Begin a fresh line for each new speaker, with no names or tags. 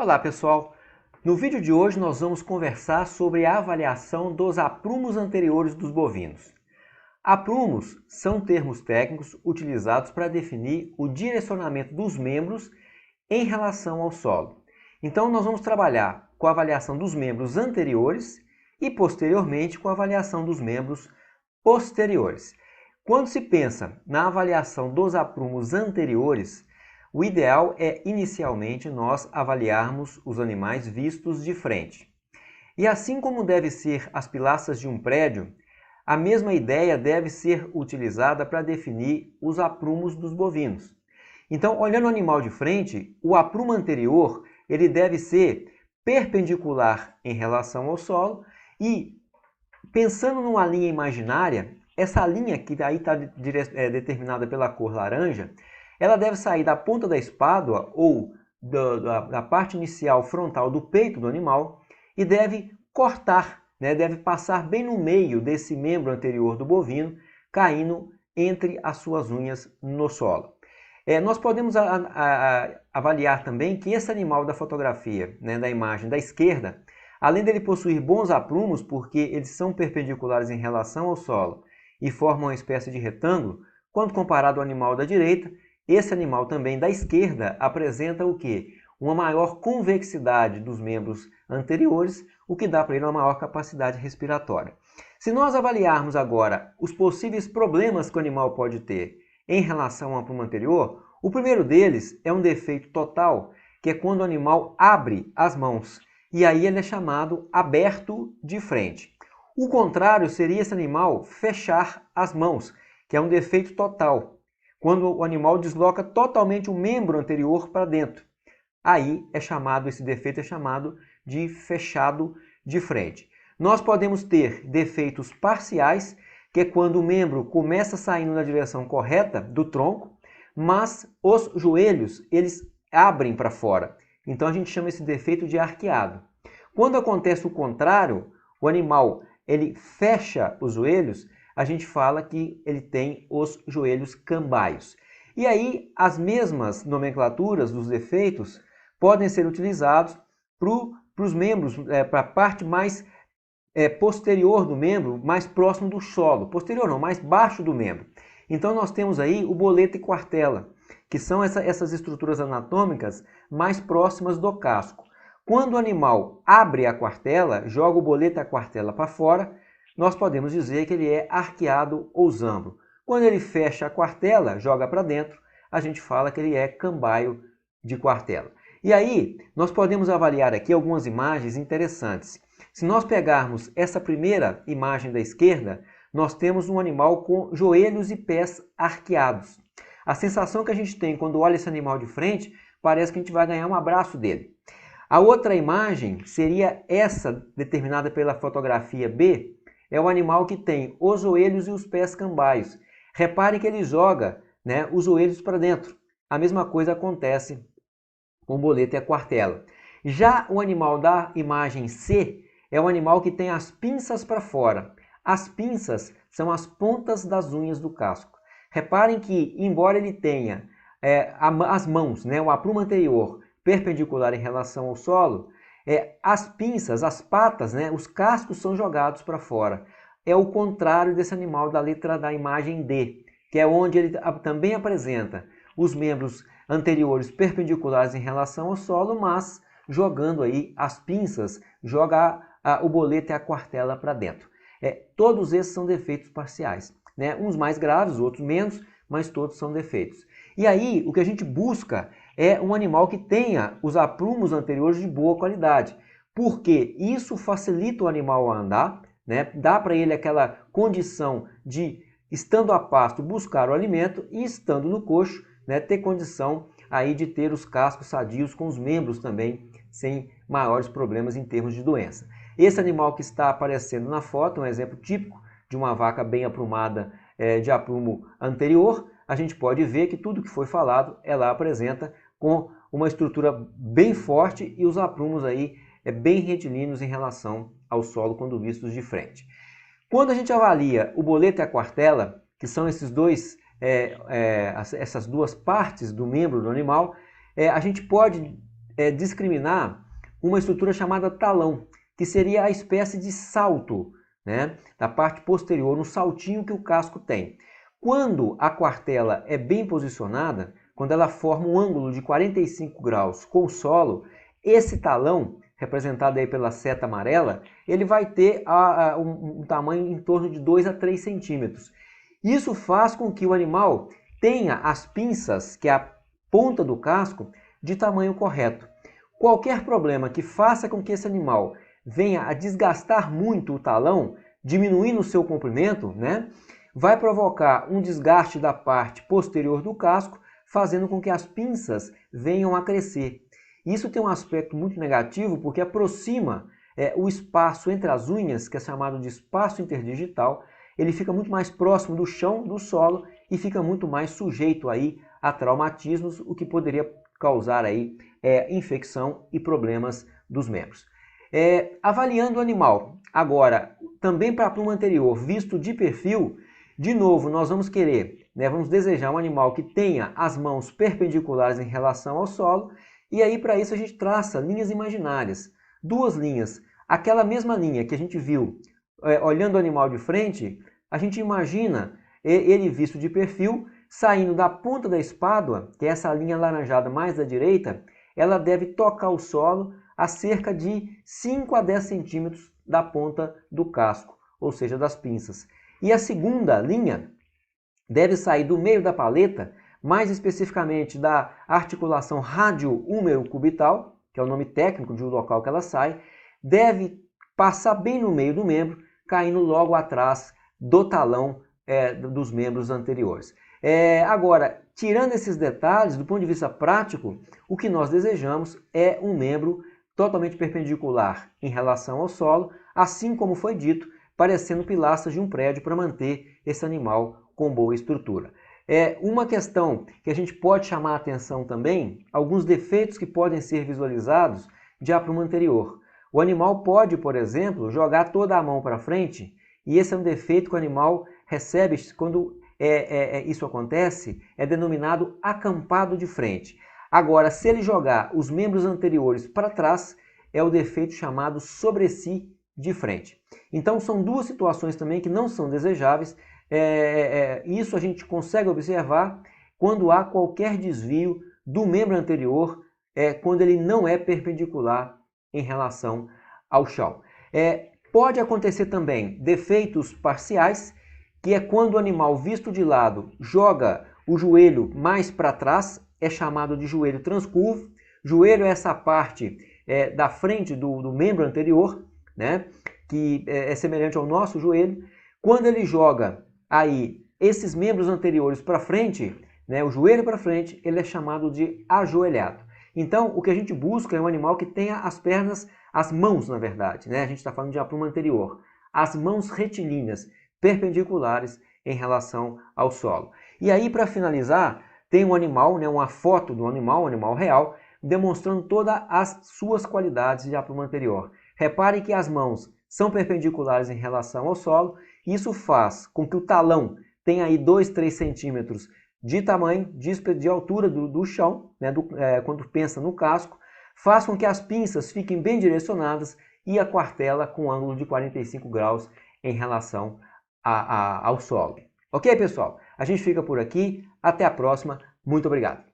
Olá pessoal, no vídeo de hoje nós vamos conversar sobre a avaliação dos aprumos anteriores dos bovinos. Aprumos são termos técnicos utilizados para definir o direcionamento dos membros em relação ao solo. Então nós vamos trabalhar com a avaliação dos membros anteriores e posteriormente com a avaliação dos membros posteriores. Quando se pensa na avaliação dos aprumos anteriores, o ideal é, inicialmente, nós avaliarmos os animais vistos de frente. E assim como deve ser as pilastras de um prédio, a mesma ideia deve ser utilizada para definir os aprumos dos bovinos. Então, olhando o animal de frente, o aprumo anterior ele deve ser perpendicular em relação ao solo e, pensando numa linha imaginária, essa linha que aí está determinada pela cor laranja, ela deve sair da ponta da espádua ou da parte inicial frontal do peito do animal e deve cortar, deve passar bem no meio desse membro anterior do bovino, caindo entre as suas unhas no solo. Nós podemos avaliar também que esse animal da fotografia, da imagem da esquerda, além dele possuir bons aprumos, porque eles são perpendiculares em relação ao solo e formam uma espécie de retângulo, quando comparado ao animal da direita, esse animal também da esquerda apresenta o quê? Uma maior convexidade dos membros anteriores, o que dá para ele uma maior capacidade respiratória. Se nós avaliarmos agora os possíveis problemas que o animal pode ter em relação ao aprumo anterior, o primeiro deles é um defeito total, que é quando o animal abre as mãos, e aí ele é chamado aberto de frente. O contrário seria esse animal fechar as mãos, que é um defeito total, quando o animal desloca totalmente o membro anterior para dentro. Aí esse defeito é chamado de fechado de frente. Nós podemos ter defeitos parciais, que é quando o membro começa saindo na direção correta do tronco, mas os joelhos eles abrem para fora. Então a gente chama esse defeito de arqueado. Quando acontece o contrário, o animal ele fecha os joelhos, a gente fala que ele tem os joelhos cambaios. E aí, as mesmas nomenclaturas dos defeitos podem ser utilizados para os membros, para a parte mais posterior do membro, mais próximo do solo. Posterior não, mais baixo do membro. Então nós temos aí o boleta e quartela, que são essas estruturas anatômicas mais próximas do casco. Quando o animal abre a quartela, joga o boleta e a quartela para fora, nós podemos dizer que ele é arqueado ou zambro. Quando ele fecha a quartela, joga para dentro, a gente fala que ele é cambaio de quartela. E aí, nós podemos avaliar aqui algumas imagens interessantes. Se nós pegarmos essa primeira imagem da esquerda, nós temos um animal com joelhos e pés arqueados. A sensação que a gente tem quando olha esse animal de frente, parece que a gente vai ganhar um abraço dele. A outra imagem seria essa, determinada pela fotografia B, é o animal que tem os joelhos e os pés cambaios. Reparem que ele joga os joelhos para dentro. A mesma coisa acontece com o boleta e a quartela. Já o animal da imagem C é o animal que tem as pinças para fora. As pinças são as pontas das unhas do casco. Reparem que, embora ele tenha as mãos, o aprumo anterior, perpendicular em relação ao solo, as pinças, as patas, os cascos são jogados para fora. É o contrário desse animal da letra da imagem D, que é onde ele também apresenta os membros anteriores perpendiculares em relação ao solo, mas jogando aí as pinças, joga o boleta e a quartela para dentro. Todos esses são defeitos parciais, uns mais graves, outros menos, mas todos são defeitos. E aí o que a gente busca é um animal que tenha os aprumos anteriores de boa qualidade, porque isso facilita o animal a andar, dá para ele aquela condição de, estando a pasto, buscar o alimento e, estando no coxo, ter condição aí de ter os cascos sadios com os membros também, sem maiores problemas em termos de doença. Esse animal que está aparecendo na foto é um exemplo típico de uma vaca bem aprumada de aprumo anterior. A gente pode ver que tudo que foi falado ela apresenta com uma estrutura bem forte e os aprumos aí bem retilíneos em relação ao solo quando vistos de frente. Quando a gente avalia o boleta e a quartela, que são esses dois essas duas partes do membro do animal, a gente pode discriminar uma estrutura chamada talão, que seria a espécie de salto, né, da parte posterior, um saltinho que o casco tem. Quando a quartela é bem posicionada, quando ela forma um ângulo de 45 graus com o solo, esse talão, representado aí pela seta amarela, ele vai ter um tamanho em torno de 2 a 3 centímetros. Isso faz com que o animal tenha as pinças, que é a ponta do casco, de tamanho correto. Qualquer problema que faça com que esse animal venha a desgastar muito o talão, diminuindo o seu comprimento, né, vai provocar um desgaste da parte posterior do casco, fazendo com que as pinças venham a crescer. Isso tem um aspecto muito negativo porque aproxima o espaço entre as unhas, que é chamado de espaço interdigital, ele fica muito mais próximo do chão, do solo, e fica muito mais sujeito aí a traumatismos, o que poderia causar aí infecção e problemas dos membros. Avaliando o animal, agora, também para a pluma anterior, visto de perfil, de novo, nós vamos querer, vamos desejar um animal que tenha as mãos perpendiculares em relação ao solo, e aí para isso a gente traça linhas imaginárias, duas linhas. Aquela mesma linha que a gente viu olhando o animal de frente, a gente imagina ele visto de perfil, saindo da ponta da espádua, que é essa linha alaranjada mais à direita, ela deve tocar o solo a cerca de 5 a 10 centímetros da ponta do casco, ou seja, das pinças. E a segunda linha deve sair do meio da paleta, mais especificamente da articulação rádio-húmero-cubital, que é o nome técnico do local que ela sai, deve passar bem no meio do membro, caindo logo atrás do talão dos membros anteriores. Agora, tirando esses detalhes, do ponto de vista prático, o que nós desejamos é um membro totalmente perpendicular em relação ao solo, assim como foi dito, parecendo pilastras de um prédio para manter esse animal com boa estrutura. Uma questão que a gente pode chamar a atenção também, alguns defeitos que podem ser visualizados de pluma anterior. O animal pode, por exemplo, jogar toda a mão para frente, e esse é um defeito que o animal recebe quando isso acontece, é denominado acampado de frente. Agora, se ele jogar os membros anteriores para trás, é o defeito chamado sobreci de frente. Então, são duas situações também que não são desejáveis. Isso a gente consegue observar quando há qualquer desvio do membro anterior, quando ele não é perpendicular em relação ao chão. Pode acontecer também defeitos parciais, que é quando o animal visto de lado joga o joelho mais para trás, é chamado de joelho transcurvo. Joelho é essa parte da frente do membro anterior, né, que é semelhante ao nosso joelho. Quando ele joga aí esses membros anteriores para frente, né, o joelho para frente, ele é chamado de ajoelhado. Então, o que a gente busca é um animal que tenha as pernas, as mãos, na verdade, né? A gente está falando de pluma anterior, as mãos retilíneas, perpendiculares em relação ao solo. E aí, para finalizar, tem um animal, né, uma foto do animal, um animal real, demonstrando todas as suas qualidades de pluma anterior. Repare que as mãos são perpendiculares em relação ao solo, e isso faz com que o talão tenha aí 2, 3 centímetros de tamanho, de altura do chão, né, quando pensa no casco, faz com que as pinças fiquem bem direcionadas e a quartela com ângulo de 45 graus em relação ao solo. Ok, pessoal? A gente fica por aqui. Até a próxima. Muito obrigado.